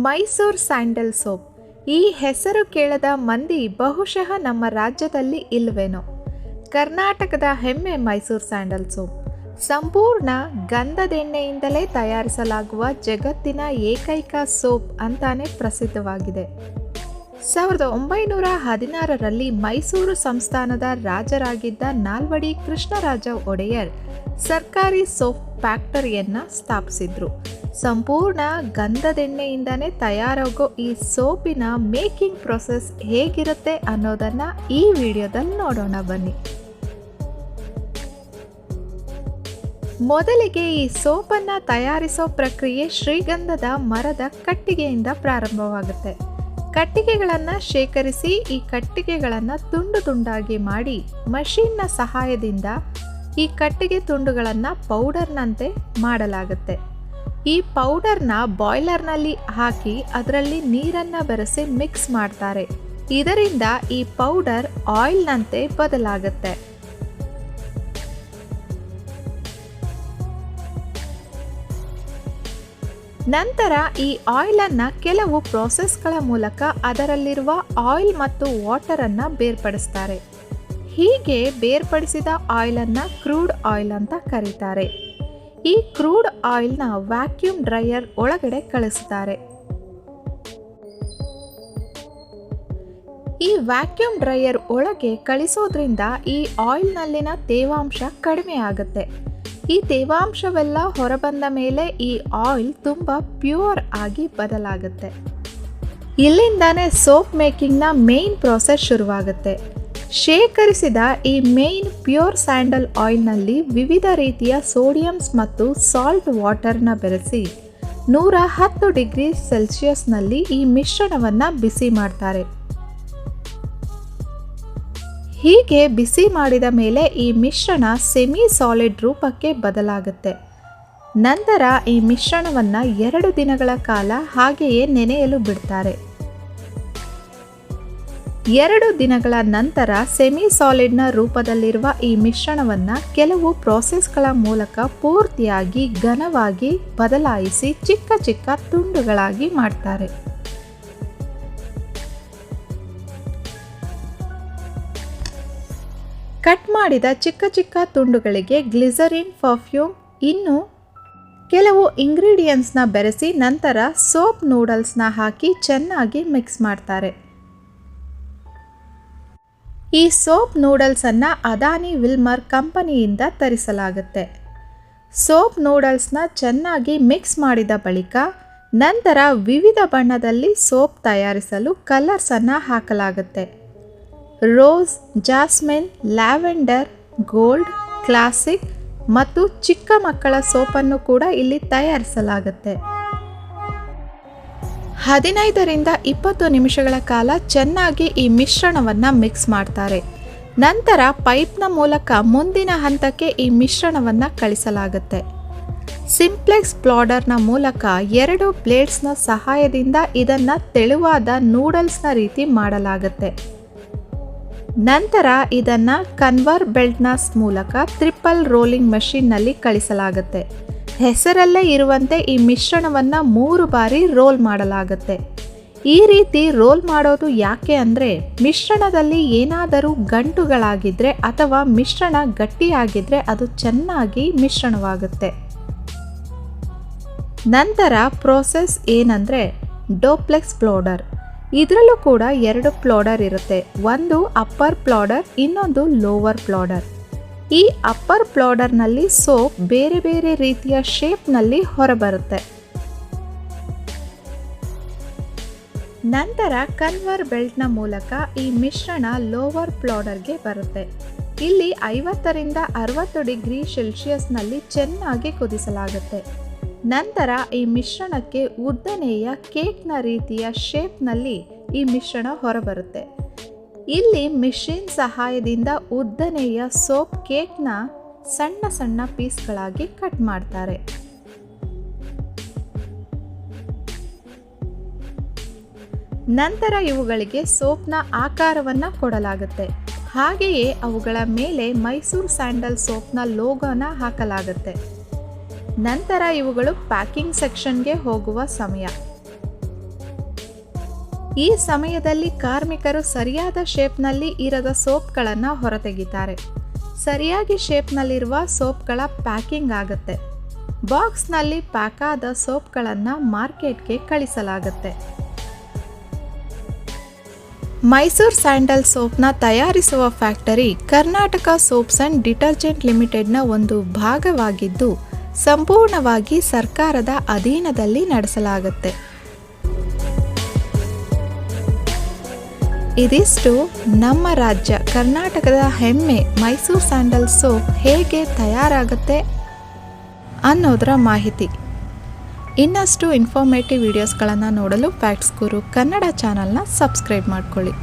Mysuru sandal soap. ಈ ಹೆಸರು ಕೇಳದ ಮಂದಿ ಬಹುಶಃ ನಮ್ಮ ರಾಜ್ಯದಲ್ಲಿ ಇಲ್ವೇನೋ. ಕರ್ನಾಟಕದ ಹೆಮ್ಮೆ ಮೈಸೂರು ಸ್ಯಾಂಡಲ್ ಸೋಪ್. ಸಂಪೂರ್ಣ ಗಂಧದೆಣ್ಣೆಯಿಂದಲೇ ತಯಾರಿಸಲಾಗುವ ಜಗತ್ತಿನ ಏಕೈಕ ಸೋಪ್ ಅಂತಾನೆ ಪ್ರಸಿದ್ಧವಾಗಿದೆ. 1916ರಲ್ಲಿ ಮೈಸೂರು ಸಂಸ್ಥಾನದ ರಾಜರಾಗಿದ್ದ ನಾಲ್ವಡಿ ಕೃಷ್ಣರಾಜ ಒಡೆಯರ್ ಸರ್ಕಾರಿ ಸೋಪ್ ಫ್ಯಾಕ್ಟರಿಯನ್ನು ಸ್ಥಾಪಿಸಿದ್ರು. ಸಂಪೂರ್ಣ ಗಂಧದೆಣ್ಣೆಯಿಂದನೇ ತಯಾರಾಗೋ ಈ ಸೋಪಿನ ಮೇಕಿಂಗ್ ಪ್ರೊಸೆಸ್ ಹೇಗಿರುತ್ತೆ ಅನ್ನೋದನ್ನ ಈ ವಿಡಿಯೋದಲ್ಲಿ ನೋಡೋಣ ಬನ್ನಿ. ಮೊದಲಿಗೆ ಈ ಸೋಪನ್ನು ತಯಾರಿಸೋ ಪ್ರಕ್ರಿಯೆ ಶ್ರೀಗಂಧದ ಮರದ ಕಟ್ಟಿಗೆಯಿಂದ ಪ್ರಾರಂಭವಾಗುತ್ತೆ. ಕಟ್ಟಿಗೆಗಳನ್ನು ಶೇಖರಿಸಿ ಈ ಕಟ್ಟಿಗೆಗಳನ್ನು ತುಂಡು ತುಂಡಾಗಿ ಮಾಡಿ ಮಷೀನ್ನ ಸಹಾಯದಿಂದ ಈ ಕಟ್ಟಿಗೆ ತುಂಡುಗಳನ್ನು ಪೌಡರ್ನಂತೆ ಮಾಡಲಾಗುತ್ತೆ. ಈ ಪೌಡರ್ನ ಬಾಯ್ಲರ್ನಲ್ಲಿ ಹಾಕಿ ಅದರಲ್ಲಿ ನೀರನ್ನು ಬೆರೆಸಿ ಮಿಕ್ಸ್ ಮಾಡ್ತಾರೆ. ಇದರಿಂದ ಈ ಪೌಡರ್ ಆಯಿಲ್ನಂತೆ ಬದಲಾಗುತ್ತೆ. ನಂತರ ಈ ಆಯಿಲನ್ನು ಕೆಲವು ಪ್ರೋಸೆಸ್ಗಳ ಮೂಲಕ ಅದರಲ್ಲಿರುವ ಆಯಿಲ್ ಮತ್ತು ವಾಟರನ್ನು ಬೇರ್ಪಡಿಸ್ತಾರೆ. ಹೀಗೆ ಬೇರ್ಪಡಿಸಿದ ಆಯಿಲನ್ನು ಕ್ರೂಡ್ ಆಯಿಲ್ ಅಂತ ಕರೀತಾರೆ. ಈ ಕ್ರೂಡ್ ಆಯಿಲ್ನ ವ್ಯಾಕ್ಯೂಮ್ ಡ್ರೈಯರ್ ಒಳಗಡೆ ಕಳಿಸ್ತಾರೆ. ಈ ವ್ಯಾಕ್ಯೂಮ್ ಡ್ರೈಯರ್ ಒಳಗೆ ಕಳಿಸೋದ್ರಿಂದ ಈ ಆಯಿಲ್ನಲ್ಲಿನ ತೇವಾಂಶ ಕಡಿಮೆ ಆಗುತ್ತೆ. ಈ ತೇವಾಂಶವೆಲ್ಲ ಹೊರಬಂದ ಮೇಲೆ ಈ ಆಯಿಲ್ ತುಂಬ ಪ್ಯೂರ್ ಆಗಿ ಬದಲಾಗುತ್ತೆ. ಇಲ್ಲಿಂದಾನೇ ಸೋಪ್ ಮೇಕಿಂಗ್ನ ಮೇನ್ ಪ್ರೋಸೆಸ್ ಶುರುವಾಗುತ್ತೆ. ಶೇಖರಿಸಿದ ಈ ಮೇನ್ ಪ್ಯೂರ್ ಸ್ಯಾಂಡಲ್ ಆಯಿಲ್ನಲ್ಲಿ ವಿವಿಧ ರೀತಿಯ ಸೋಡಿಯಮ್ಸ್ ಮತ್ತು ಸಾಲ್ಟ್ ವಾಟರ್ನ ಬೆರೆಸಿ 110 ಡಿಗ್ರಿ ಸೆಲ್ಸಿಯಸ್ನಲ್ಲಿ ಈ ಮಿಶ್ರಣವನ್ನು ಬಿಸಿ ಮಾಡ್ತಾರೆ. ಹೀಗೆ ಬಿಸಿ ಮಾಡಿದ ಮೇಲೆ ಈ ಮಿಶ್ರಣ ಸೆಮಿ ಸಾಲಿಡ್ ರೂಪಕ್ಕೆ ಬದಲಾಗುತ್ತೆ. ನಂತರ ಈ ಮಿಶ್ರಣವನ್ನು 2 ದಿನಗಳ ಕಾಲ ಹಾಗೆಯೇ ನೆನೆಯಲು ಬಿಡ್ತಾರೆ. 2 ದಿನಗಳ ನಂತರ ಸೆಮಿ ಸಾಲಿಡ್ನ ರೂಪದಲ್ಲಿರುವ ಈ ಮಿಶ್ರಣವನ್ನು ಕೆಲವು ಪ್ರೋಸೆಸ್ಗಳ ಮೂಲಕ ಪೂರ್ತಿಯಾಗಿ ಘನವಾಗಿ ಬದಲಾಯಿಸಿ ಚಿಕ್ಕ ಚಿಕ್ಕ ತುಂಡುಗಳಾಗಿ ಮಾಡ್ತಾರೆ. ಕಟ್ ಮಾಡಿದ ಚಿಕ್ಕ ಚಿಕ್ಕ ತುಂಡುಗಳಿಗೆ ಗ್ಲಿಸರಿನ್, ಪರ್ಫ್ಯೂಮ್, ಇನ್ನು ಕೆಲವು ಇಂಗ್ರೀಡಿಯೆಂಟ್ಸ್ನ ಬೆರೆಸಿ ನಂತರ ಸೋಪ್ ನೂಡಲ್ಸ್ನ ಹಾಕಿ ಚೆನ್ನಾಗಿ ಮಿಕ್ಸ್ ಮಾಡ್ತಾರೆ. ಈ ಸೋಪ್ ನೂಡಲ್ಸನ್ನು ಅದಾನಿ ವಿಲ್ಮರ್ ಕಂಪನಿಯಿಂದ ತರಿಸಲಾಗುತ್ತೆ. ಸೋಪ್ ನೂಡಲ್ಸ್ನ ಚೆನ್ನಾಗಿ ಮಿಕ್ಸ್ ಮಾಡಿದ ಬಳಿಕ ನಂತರ ವಿವಿಧ ಬಣ್ಣದಲ್ಲಿ ಸೋಪ್ ತಯಾರಿಸಲು ಕಲರ್ಸನ್ನು ಹಾಕಲಾಗುತ್ತೆ. Rose, jasmine, lavender, gold, classic ಮತ್ತು ಚಿಕ್ಕ ಮಕ್ಕಳ ಸೋಪನ್ನು ಕೂಡ ಇಲ್ಲಿ ತಯಾರಿಸಲಾಗುತ್ತೆ. 15ರಿಂದ 20 ನಿಮಿಷಗಳ ಕಾಲ ಚೆನ್ನಾಗಿ ಈ ಮಿಶ್ರಣವನ್ನು ಮಿಕ್ಸ್ ಮಾಡ್ತಾರೆ. ನಂತರ ಪೈಪ್ನ ಮೂಲಕ ಮುಂದಿನ ಹಂತಕ್ಕೆ ಈ ಮಿಶ್ರಣವನ್ನು ಕಳಿಸಲಾಗುತ್ತೆ. ಸಿಂಪ್ಲೆಕ್ಸ್ ಪ್ಲಾಡರ್ನ ಮೂಲಕ 2 ಬ್ಲೇಡ್ಸ್ನ ಸಹಾಯದಿಂದ ಇದನ್ನು ತೆಳುವಾದ ನೂಡಲ್ಸ್ನ ರೀತಿ ಮಾಡಲಾಗುತ್ತೆ. ನಂತರ ಇದನ್ನು ಕನ್ವರ್ ಬೆಲ್ಟ್ನ ಮೂಲಕ ಟ್ರಿಪಲ್ ರೋಲಿಂಗ್ ಮಷೀನ್ನಲ್ಲಿ ಕಳಿಸಲಾಗುತ್ತೆ. ಹೆಸರಲ್ಲೇ ಇರುವಂತೆ ಈ ಮಿಶ್ರಣವನ್ನು 3 ಬಾರಿ ರೋಲ್ ಮಾಡಲಾಗುತ್ತೆ. ಈ ರೀತಿ ರೋಲ್ ಮಾಡೋದು ಯಾಕೆ ಅಂದರೆ ಮಿಶ್ರಣದಲ್ಲಿ ಏನಾದರೂ ಗಂಟುಗಳಾಗಿದ್ದರೆ ಅಥವಾ ಮಿಶ್ರಣ ಗಟ್ಟಿಯಾಗಿದ್ದರೆ ಅದು ಚೆನ್ನಾಗಿ ಮಿಶ್ರಣವಾಗುತ್ತೆ. ನಂತರ ಪ್ರೋಸೆಸ್ ಏನಂದರೆ ಡೋಪ್ಲೆಕ್ಸ್ ಪ್ಲೋಡರ್. ಇದರಲ್ಲೂ ಕೂಡ 2 ಪ್ಲೋಡರ್ ಇರುತ್ತೆ. ಒಂದು ಅಪ್ಪರ್ ಪ್ಲೋಡರ್, ಇನ್ನೊಂದು ಲೋವರ್ ಪ್ಲೋಡರ್. ಈ ಅಪ್ಪರ್ ಪ್ಲೋಡರ್ನಲ್ಲಿ ಸೋಪ್ ಬೇರೆ ಬೇರೆ ರೀತಿಯ ಶೇಪ್ನಲ್ಲಿ ಹೊರಬರುತ್ತೆ. ನಂತರ ಕನ್ವರ್ ಬೆಲ್ಟ್ನ ಮೂಲಕ ಈ ಮಿಶ್ರಣ ಲೋವರ್ ಪ್ಲೋಡರ್ಗೆ ಬರುತ್ತೆ. ಇಲ್ಲಿ 50ರಿಂದ 60 ಡಿಗ್ರಿ ಸೆಲ್ಸಿಯಸ್ನಲ್ಲಿ ಚೆನ್ನಾಗಿ ಕುದಿಸಲಾಗುತ್ತೆ. ನಂತರ ಈ ಮಿಶ್ರಣಕ್ಕೆ ಉದ್ದನೆಯ ಕೇಕ್ನ ರೀತಿಯ ಶೇಪ್ನಲ್ಲಿ ಈ ಮಿಶ್ರಣ ಹೊರಬರುತ್ತೆ. ಇಲ್ಲಿ ಮಿಷಿನ್ ಸಹಾಯದಿಂದ ಉದ್ದನೆಯ ಸೋಪ್ ಕೇಕ್ನ ಸಣ್ಣ ಸಣ್ಣ ಪೀಸ್ಗಳಾಗಿ ಕಟ್ ಮಾಡ್ತಾರೆ. ನಂತರ ಇವುಗಳಿಗೆ ಸೋಪ್ನ ಆಕಾರವನ್ನು ಕೊಡಲಾಗುತ್ತೆ. ಹಾಗೆಯೇ ಅವುಗಳ ಮೇಲೆ ಮೈಸೂರು ಸ್ಯಾಂಡಲ್ ಸೋಪ್ನ ಲೋಗೋನ ಹಾಕಲಾಗುತ್ತೆ. ನಂತರ ಇವುಗಳು ಪ್ಯಾಕಿಂಗ್ ಸೆಕ್ಷನ್ಗೆ ಹೋಗುವ ಸಮಯ. ಈ ಸಮಯದಲ್ಲಿ ಕಾರ್ಮಿಕರು ಸರಿಯಾದ ಶೇಪ್ನಲ್ಲಿ ಇರದ ಸೋಪ್ಗಳನ್ನು ಹೊರತೆಗಿತಾರೆ. ಸರಿಯಾಗಿ ಶೇಪ್ನಲ್ಲಿರುವ ಸೋಪ್ಗಳ ಪ್ಯಾಕಿಂಗ್ ಆಗುತ್ತೆ. ಬಾಕ್ಸ್ನಲ್ಲಿ ಪ್ಯಾಕ್ ಆದ ಸೋಪ್ಗಳನ್ನು ಮಾರ್ಕೆಟ್ಗೆ ಕಳಿಸಲಾಗುತ್ತೆ. ಮೈಸೂರು ಸ್ಯಾಂಡಲ್ ಸೋಪ್ನ ತಯಾರಿಸುವ factory Karnataka soaps and detergent ಲಿಮಿಟೆಡ್ನ ಒಂದು ಭಾಗವಾಗಿದ್ದು ಸಂಪೂರ್ಣವಾಗಿ ಸರ್ಕಾರದ ಅಧೀನದಲ್ಲಿ ನಡೆಸಲಾಗುತ್ತೆ. ಇದಿಷ್ಟು ನಮ್ಮ ರಾಜ್ಯ ಕರ್ನಾಟಕದ ಹೆಮ್ಮೆ ಮೈಸೂರು ಸ್ಯಾಂಡಲ್ ಸೋಪ್ ಹೇಗೆ ತಯಾರಾಗುತ್ತೆ ಅನ್ನೋದರ ಮಾಹಿತಿ. ಇನ್ನಷ್ಟು ಇನ್ಫಾರ್ಮೇಟಿವ್ ವಿಡಿಯೋಸ್ಗಳನ್ನು ನೋಡಲು ಫ್ಯಾಕ್ಟ್ಸ್ ಗುರು ಕನ್ನಡ ಚಾನಲ್ನ ಸಬ್ಸ್ಕ್ರೈಬ್ ಮಾಡ್ಕೊಳ್ಳಿ.